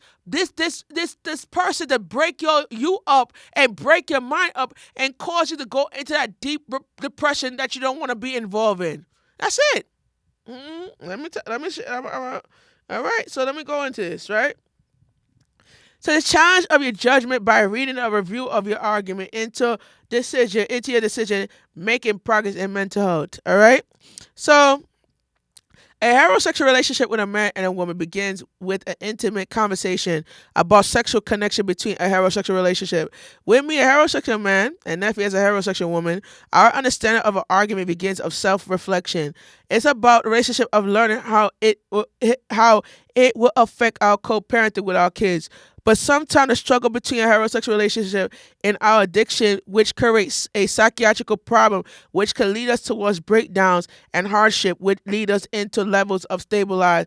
person to break you up and break your mind up and cause you to go into that deep depression that you don't want to be involved in. That's it. All right, so let me go into this, right? So the challenge of your judgment by reading a review of your argument into your decision making progress in mental health. All right. So a heterosexual relationship with a man and a woman begins with an intimate conversation about sexual connection between a heterosexual relationship. With me, a heterosexual man, and Nephi as a heterosexual woman, our understanding of an argument begins of self-reflection. It's about the relationship of learning how it will affect our co-parenting with our kids. But sometimes the struggle between a heterosexual relationship and our addiction, which creates a psychiatrical problem, which can lead us towards breakdowns and hardship, which lead us into levels of stabilize,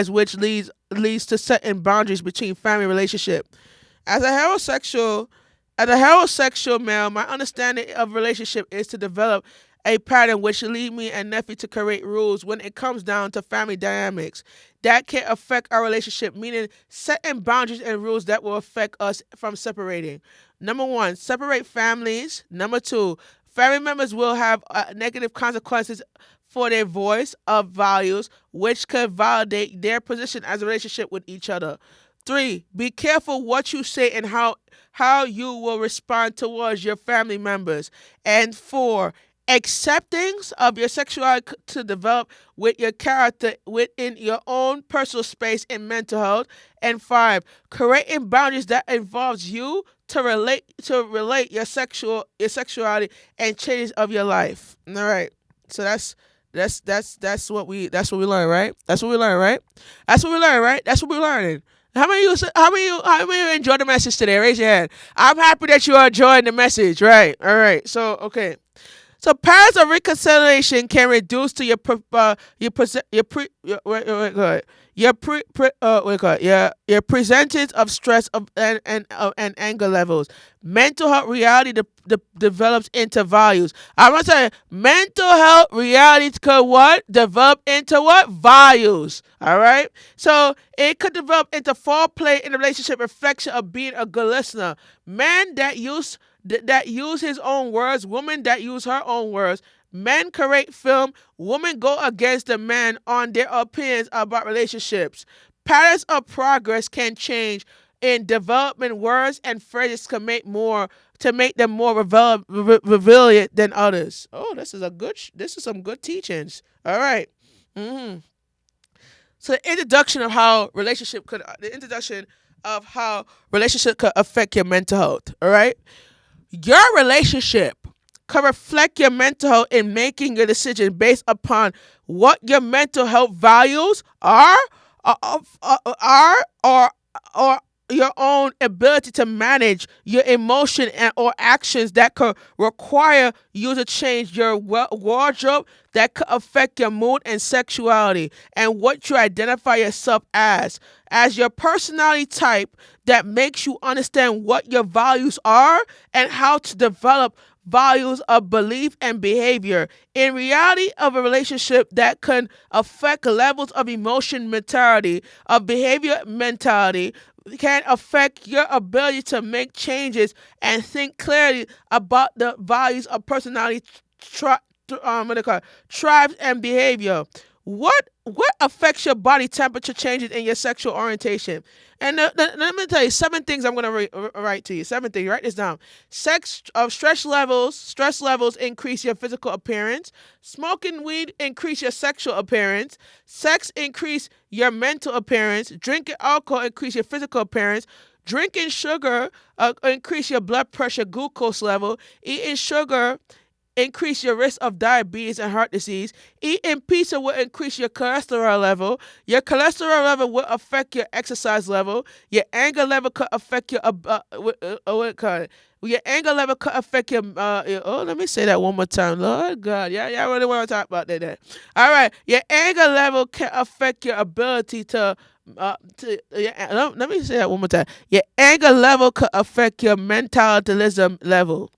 which leads to setting boundaries between family relationship. As a heterosexual, as a heterosexual male, my understanding of relationship is to develop a pattern which lead me and nephew to create rules when it comes down to family dynamics that can affect our relationship, meaning setting boundaries and rules that will affect us from separating. Number one, separate families. Number two, family members will have negative consequences for their voice of values, which could validate their position as a relationship with each other. Three, be careful what you say and how you will respond towards your family members. And four, acceptance of your sexuality to develop with your character within your own personal space and mental health. And five, creating boundaries that involves you to relate your sexuality and changes of your life. All right. So that's what we learn, right? That's what we learn, right? That's what we learn, right? That's what we're learning. How many of you enjoyed the message today? Raise your hand. I'm happy that you are enjoying the message, right? All right. So okay. So paths of reconciliation can reduce to your percentage of stress and anger levels. Mental health reality develops into values. I want to say mental health reality could what develop into what values. All right. So it could develop into foreplay in a relationship reflection of being a good listener. Men that use his own words, women that use her own words. Men create film, women go against the men on their opinions about relationships. Patterns of progress can change in development. Words and phrases can make them more resilient than others. Oh, this is some good teachings. All right. Mm-hmm. So the introduction of how relationship could affect your mental health. All right. Your relationship can reflect your mental health in making your decision based upon what your mental health values or your own ability to manage your emotion or actions that could require you to change your wardrobe that could affect your mood and sexuality and what you identify yourself as your personality type that makes you understand what your values are and how to develop values of belief and behavior in reality of a relationship that can affect levels of emotion mentality of behavior mentality can affect your ability to make changes and think clearly about the values of personality what they call it, tribes and behavior. What affects your body temperature changes in your sexual orientation? And let me tell you 7 things I'm gonna write to you. 7 things. Write this down. Stress levels increase your physical appearance. Smoking weed increase your sexual appearance. Sex increase your mental appearance. Drinking alcohol increase your physical appearance. Drinking sugar increase your blood pressure, glucose level. Eating sugar increase your risk of diabetes and heart disease. Eating pizza will increase your cholesterol level. Your cholesterol level will affect your exercise level. Your anger level could affect what it called? Your anger level could affect let me say that one more time. Lord God, yeah, really want to talk about that. All right, your anger level can affect your ability let me say that one more time. Your anger level could affect your mentalism level.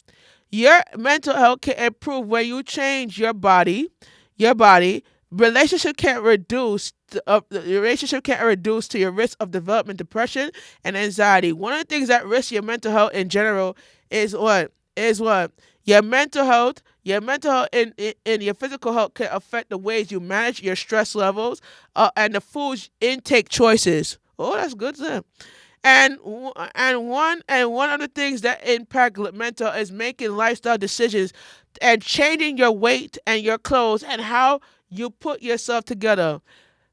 Your mental health can improve when you change your body. Your body relationship can't reduce to your risk of development depression and anxiety. One of the things that risk your mental health in general is what your mental health. Your mental health and your physical health can affect the ways you manage your stress levels and the food intake choices. Oh, that's good, Sam. And one of the things that impact mental is making lifestyle decisions and changing your weight and your clothes and how you put yourself together.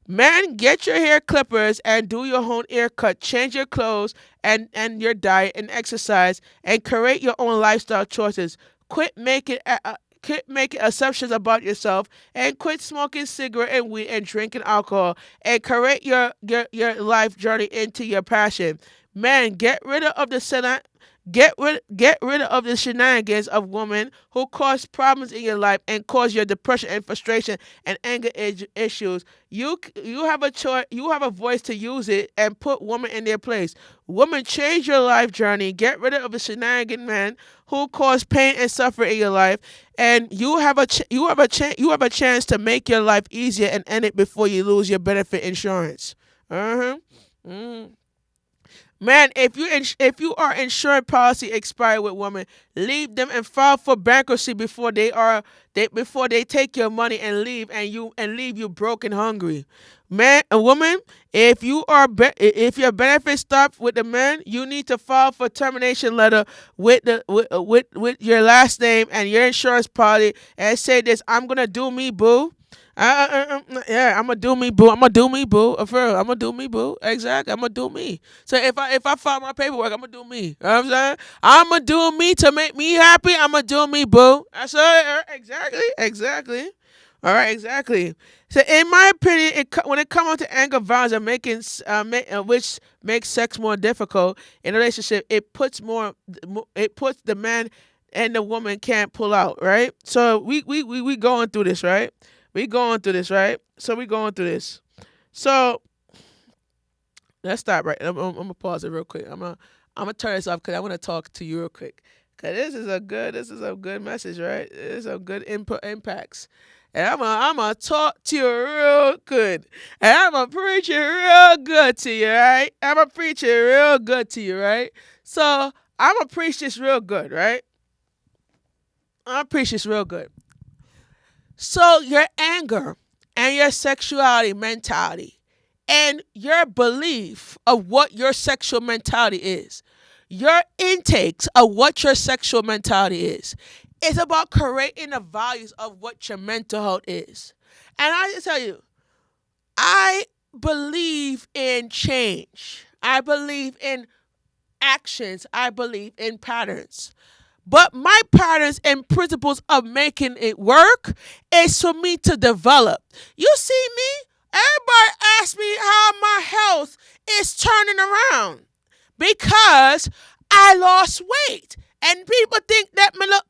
Man, get your hair clippers and do your own haircut. Change your clothes and your diet and exercise and create your own lifestyle choices. Quit making assumptions about yourself and quit smoking cigarette and weed and drinking alcohol and create your life journey into your passion. Man, get rid of the shenanigans of women who cause problems in your life and cause your depression and frustration and anger issues. You have a choice. You have a voice to use it and put women in their place. Women, change your life journey. Get rid of the shenanigan men who cause pain and suffering in your life, and you have a chance to make your life easier and end it before you lose your benefit insurance. Uh huh. Man, if you are insurance policy expired with women, leave them and file for bankruptcy before they take your money and leave you broke and hungry. Man, a woman, if your benefits stop with the man, you need to file for termination letter with your last name and your insurance policy and say this: I'm gonna do me, boo. Yeah, I'm gonna do me, boo. I'm gonna do me, boo. For real, I'm gonna do me, boo. Exactly, I'm gonna do me. So if I file my paperwork, I'm gonna do me. You know what I'm saying? I'm gonna do me to make me happy. I'm gonna do me, boo. That's it. Exactly. All right, exactly. So, in my opinion, when it comes to anger, violence, and which makes sex more difficult in a relationship, it puts the man and the woman can't pull out, right? So we going through this, right? We going through this, right? So we going through this. So let's stop right. I'm gonna pause it real quick. I'm gonna turn this off because I want to talk to you real quick. Cause this is a good message, right? This is a good input impacts. And I'm gonna talk to you real good. And I'm gonna preach it real good to you, right? I'm gonna preach it real good to you, right? So I'm gonna preach this real good, right? I'm gonna preach this real good. So your anger and your sexuality mentality and your belief of what your sexual mentality is, your intakes of what your sexual mentality is about creating the values of what your mental health is. And I just tell you, I believe in change. I believe in actions. I believe in patterns. But my patterns and principles of making it work is for me to develop. You see me? Everybody asks me how my health is turning around because I lost weight. And people think that me no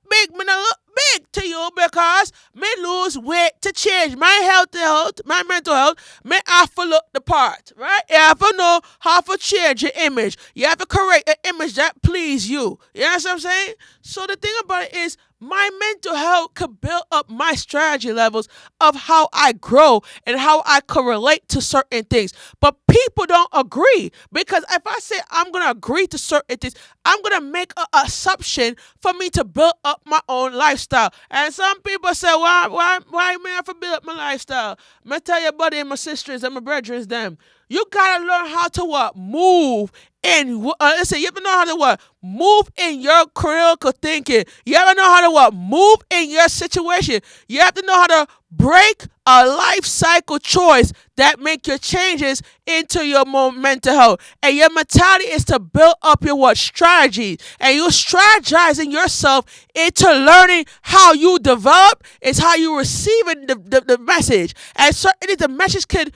look big to you because me lose weight to change my health, my mental health. Me have to look the part, right? You have to know how to change your image. You have to create an image that please you. You know what I'm saying? So the thing about it is my mental health could build up my strategy levels of how I grow and how I correlate to certain things. But people don't agree because if I say I'm going to agree to certain things, I'm going to make an assumption for me to build up my own lifestyle. And some people say, why may I have to build up my lifestyle? Me tell your buddy and my sisters and my brethren, them. You gotta learn how to what? Move in listen, you have to know how to what? Move in your critical thinking. You have to know how to what? Move in your situation. You have to know how to Break a life cycle choice that make your changes into your mental health. And your mentality is to build up your what strategies. And you're strategizing yourself into learning how you develop is how you receiving the message. And certainly the message could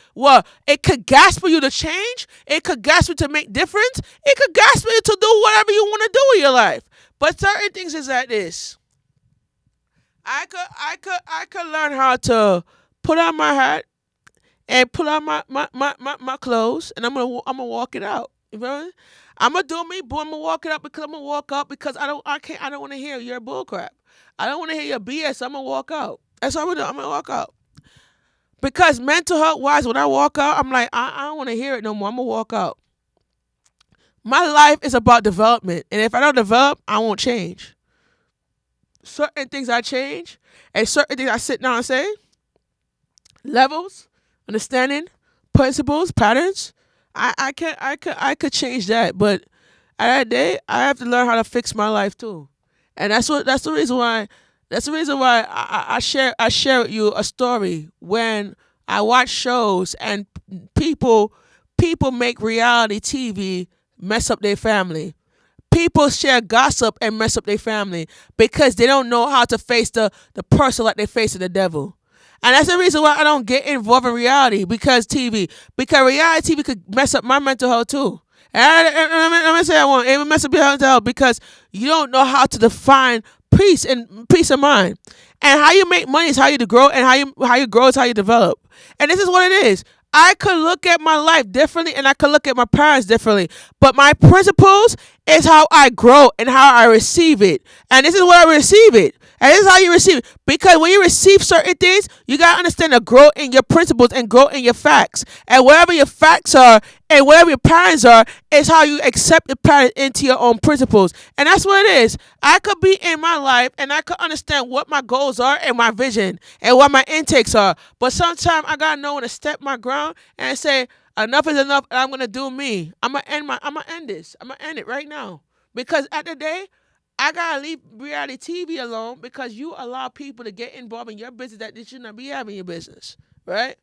it could gasp for you to change, it could gasp you to make difference, it could gasp you to do whatever you want to do in your life. But certain things is like this. I could learn how to put on my hat and put on my clothes, and I'm gonna walk it out. You feel me? I'm gonna do me, boy. I'm gonna walk it out because I'm gonna walk out because I don't want to hear your bull crap. I don't want to hear your BS. I'm gonna walk out. That's what I'm gonna do. I'm gonna walk out because mental health wise, when I walk out, I'm like I don't want to hear it no more. I'm gonna walk out. My life is about development, and if I don't develop, I won't change. Certain things I change, and certain things I sit down and say levels, understanding, principles, patterns. I could change that, but at that day, I have to learn how to fix my life too, and that's the reason why. That's the reason why I share with you a story when I watch shows and people people make reality TV mess up their family. People share gossip and mess up their family because they don't know how to face the person like they facing the devil. And that's the reason why I don't get involved in reality because TV. Because reality TV could mess up my mental health too. And I'm gonna say I won't. It will mess up your mental health because you don't know how to define peace of mind. And how you make money is how you grow, and how you grow is how you develop. And this is what it is. I could look at my life differently and I could look at my parents differently. But my principles is how I grow and how I receive it. And this is what I receive it. And this is how you receive it. Because when you receive certain things, you gotta understand to grow in your principles and grow in your facts. And whatever your facts are and whatever your patterns are is how you accept the pattern into your own principles. And that's what it is. I could be in my life and I could understand what my goals are and my vision and what my intakes are. But sometimes I gotta know when to step my ground and say enough is enough and I'm gonna do me. I'm gonna end this. I'm gonna end it right now. Because at the day, I gotta leave reality TV alone because you allow people to get involved in your business that they should not be having your business. Right?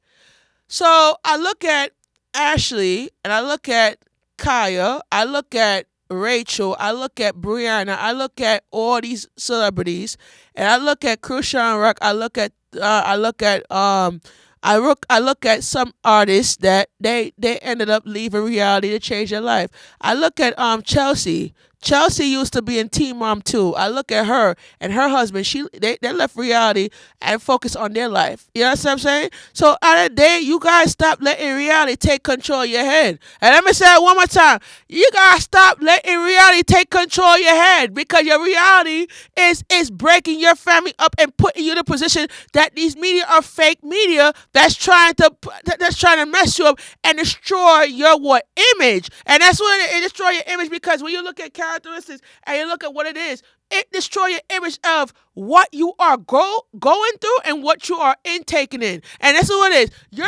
So I look at Ashley and I look at Kaya, I look at Rachel, I look at Brianna, I look at all these celebrities, and I look at Krishan Rock, I look at some artists that they ended up leaving reality to change their life. I look at Chelsea. Chelsea used to be in Teen Mom too. I look at her and her husband. They left reality and focused on their life. You know what I'm saying? So at the day, you guys stop letting reality take control of your head. And let me say it one more time. You guys stop letting reality take control of your head because your reality is breaking your family up and putting you in a position that these media are fake media that's trying to mess you up and destroy your what image. And that's what it destroy your image because when you look at characteristics and you look at what it is, it destroy your image of what you are going through and what you are intaking in. And that's what it is.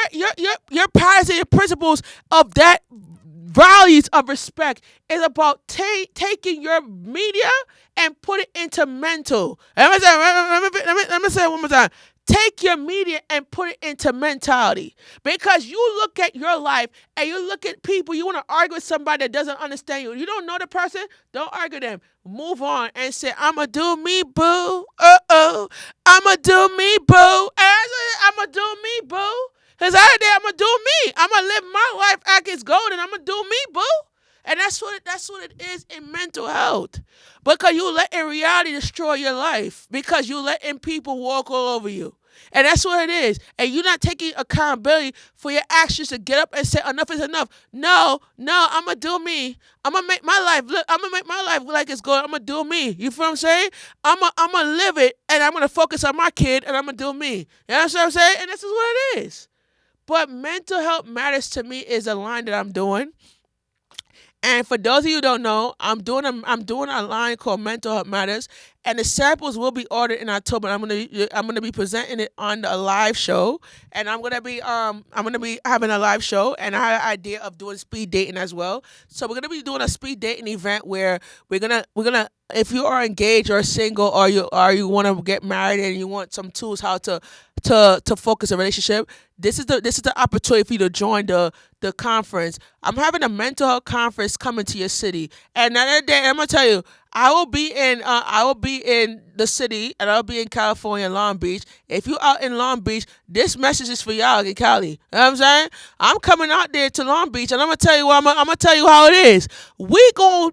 Your patterns and your principles of that values of respect is about taking your media and put it into mental. Let me say it one more time. Take your media and put it into mentality. Because you look at your life and you look at people, you want to argue with somebody that doesn't understand you. You don't know the person, don't argue them. Move on and say, I'ma do me, boo. Uh-oh. I'ma do me, boo. I'ma do me, boo. Because out there, I'ma do me. I'ma live my life like it's golden. I'ma do me, boo. And that's what it is in mental health. Because you letting reality destroy your life. Because you letting people walk all over you. And that's what it is. And you're not taking accountability for your actions to get up and say enough is enough. No, I'ma do me. I'ma make my life like it's going. I'ma do me. You feel what I'm saying? I'ma live it and I'm gonna focus on my kid and I'ma do me. You know what I'm saying? And this is what it is. But mental health matters to me is a line that I'm doing. And for those of you who don't know, I'm doing a line called Mental Health Matters, and the samples will be ordered in October. I'm gonna be presenting it on a live show, and I'm gonna be having a live show, and I had an idea of doing speed dating as well. So we're gonna be doing a speed dating event where we're gonna if you are engaged or single or you want to get married and you want some tools how to to focus a relationship, this is the opportunity for you to join the conference. I'm having a mental health conference coming to your city, and another day I'm gonna tell you, I will be in the city, and I'll be in California, Long Beach. If you out in Long Beach, this message is for y'all in Cali. You know what I'm saying? I'm coming out there to Long Beach, and I'm gonna tell you what I'm gonna tell you how it is. We gonna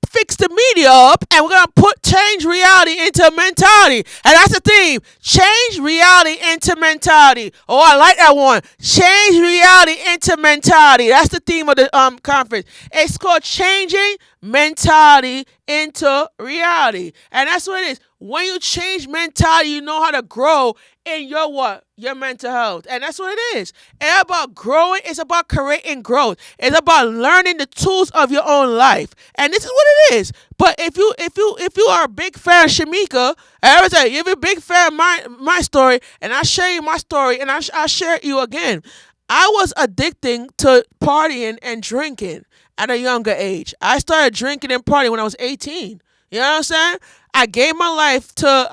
fix the media up, and we're gonna put change reality into mentality, and that's the theme: change reality into mentality. Oh, I like that one. Change reality into mentality. That's the theme of the conference. It's called changing mentality into reality, and that's what it is. When you change mentality, you know how to grow in your what? Your mental health. And that's what it is. It's about growing, it's about creating growth. It's about learning the tools of your own life. And this is what it is. But if you are a big fan of Shamika, I would say if you're a big fan of my story, and I share you my story, and I share it you again. I was addicting to partying and drinking at a younger age. I started drinking and partying when I was 18. You know what I'm saying? I gave my life to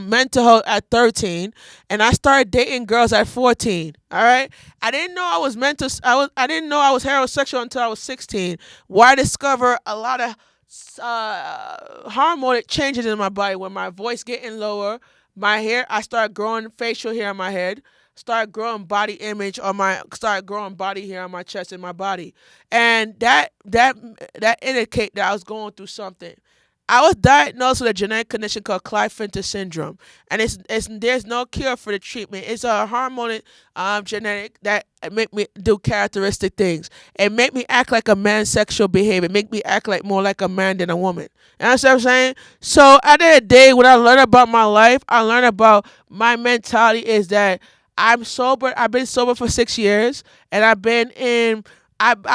mental health at 13, and I started dating girls at 14. All right, I didn't know I was mental. I didn't know I was heterosexual until I was 16, where I discovered a lot of hormone changes in my body. When my voice getting lower, my hair, I started growing facial hair on my head. Started growing body hair on my chest and my body, and that indicate that I was going through something. I was diagnosed with a genetic condition called Klinefelter syndrome, and it's there's no cure for the treatment. It's a hormone genetic that make me do characteristic things. It make me act like a man's sexual behavior. It make me act like more like a man than a woman. You know what I'm saying? So at the end of the day, when I learn about my life, I learn about my mentality is that I'm sober. I've been sober for 6 years, and I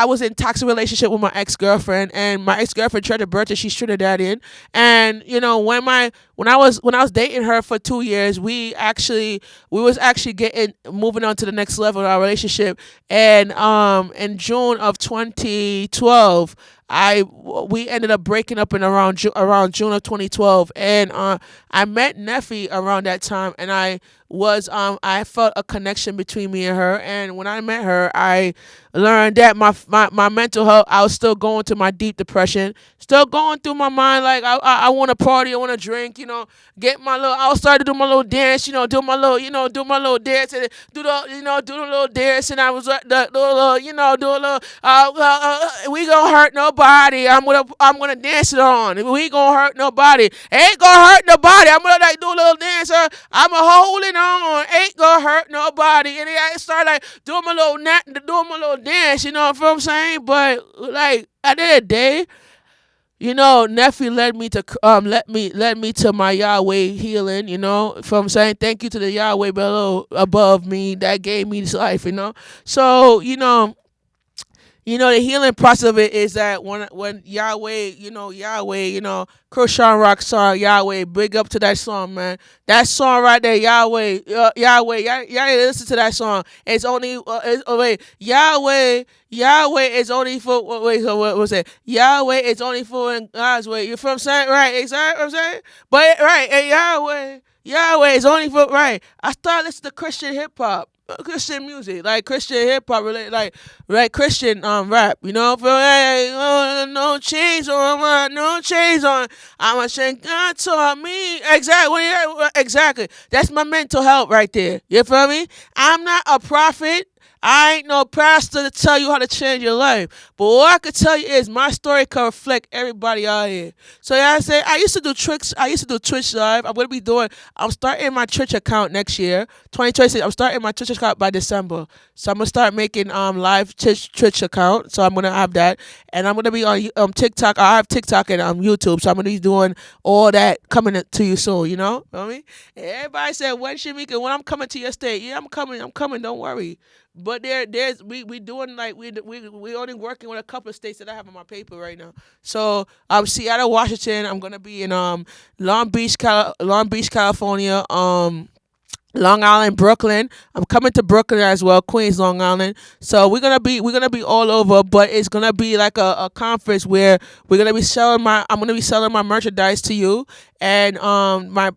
was in toxic relationship with my ex girlfriend, and my ex girlfriend tried to birth her. She's Trinidadian, and when I was dating her for 2 years, we was actually getting moving on to the next level of our relationship. And in June of 2012, I we ended up breaking up in around June of 2012, and I met Neffy around that time, and I felt a connection between me and her. And when I met her, I learned that my mental health, I was still going through my deep depression, still going through my mind like I want to party, I want to drink, get my little. I was starting to do my little dance, do my little dance, and do the little dance, and I was the little, do a little. We gonna hurt nobody. I'm gonna dance it on. We gonna hurt nobody. Ain't gonna hurt nobody. I'm gonna like do a little dance. I'm a holding on. Ain't gonna hurt nobody. And I started like doing my little dance. You know what I'm saying? But like at the end of the day, Nephi led me to my Yahweh healing. From saying thank you to the Yahweh below above me that gave me this life. So the healing process of it is that when Yahweh, Krishan Rock song, Yahweh, big up to that song, man. That song right there, Yahweh, Yahweh, y'all listen to that song. It's only, wait, Yahweh is only for, wait, so what was it? Yahweh is only for in God's way. You feel what I'm saying? Right, exactly what I'm saying? But, right, and Yahweh is only for, right. I started listening to Christian hip hop. Christian music, like Christian hip hop, related, like Christian rap, for hey, no chains on, no chains on. I'm a saying God taught me exactly. That's my mental health right there. You feel me? I'm not a prophet. I ain't no pastor to tell you how to change your life. But what I could tell you is my story can reflect everybody out here. So yeah, I say I used to do tricks. I used to do Twitch live. I'm starting my Twitch account next year, 2026. I'm starting my Twitch account by December. So I'm gonna start making live Twitch account. So I'm gonna have that, and I'm gonna be on TikTok. I have TikTok and YouTube. So I'm gonna be doing all that coming to you soon. You know what I mean? Everybody said when Shamika, when I'm coming to your state, yeah, I'm coming. I'm coming. Don't worry. But there's we doing like we only working with a couple of states that I have on my paper right now. So Seattle, Washington. I'm gonna be in Long Beach, California. Long Island, Brooklyn. I'm coming to Brooklyn as well, Queens, Long Island. So we're gonna be all over, but it's gonna be like a conference where we're gonna be selling my I'm gonna be selling my merchandise to you, and my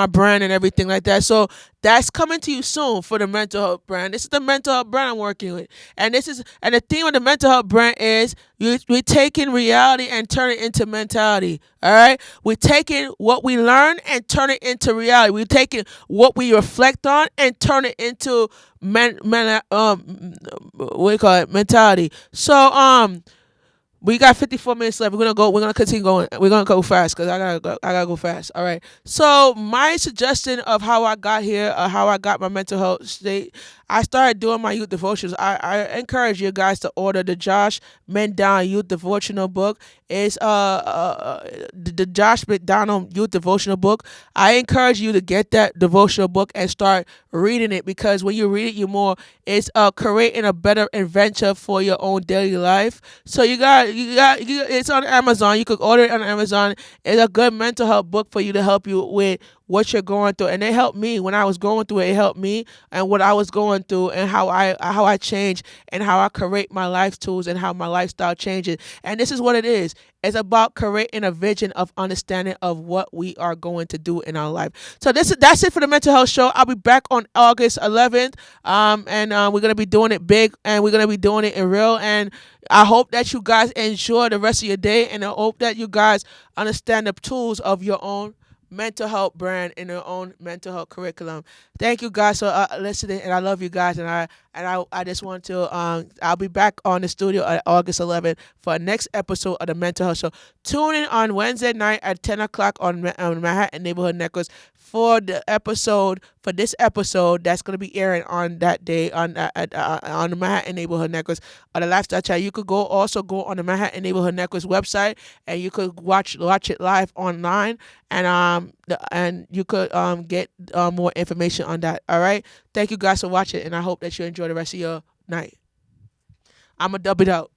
brand and everything like that. So that's coming to you soon for the mental health brand. This is the mental health brand I'm working with, and the theme of the mental health brand is we're taking reality and turn it into mentality. All right, we're taking what we learn and turn it into reality. We're taking what we reflect on and turn it into what do you call it, mentality. So we got 54 minutes left. We're gonna continue going. We're gonna go fast because I gotta go fast. All right. So my suggestion of how I got here, how I got my mental health state, I started doing my youth devotions. I encourage you guys to order the Josh McDonald Youth Devotional book. It's the Josh McDonald Youth Devotional book. I encourage you to get that devotional book and start reading it, because when you read it, you more it's creating a better adventure for your own daily life. So it's on Amazon. You could order it on Amazon. It's a good mental health book for you to help you with what you're going through, and it helped me when I was going through it. It helped me and what I was going through, and how I changed, and how I create my life tools, and how my lifestyle changes. And this is what it is. It's about creating a vision of understanding of what we are going to do in our life. So that's it for the mental health show. I'll be back on August 11th, and we're gonna be doing it big, and we're gonna be doing it in real. And I hope that you guys enjoy the rest of your day, and I hope that you guys understand the tools of your own mental health brand in your own mental health curriculum. Thank you guys for listening, and I love you guys. And I just want to I'll be back on the studio on August 11th for the next episode of the Mental Health Show. Tune in on Wednesday night at 10 o'clock on Manhattan Neighborhood Networks for this episode that's going to be airing on that day on the Manhattan Neighborhood Networks on the Lifestyle Chat. You could also go on the Manhattan Neighborhood Networks website, and you could watch it live online, and you could get more information on that. All right. Thank you guys for watching, and I hope that you enjoy the rest of your night. I'm a dub it out.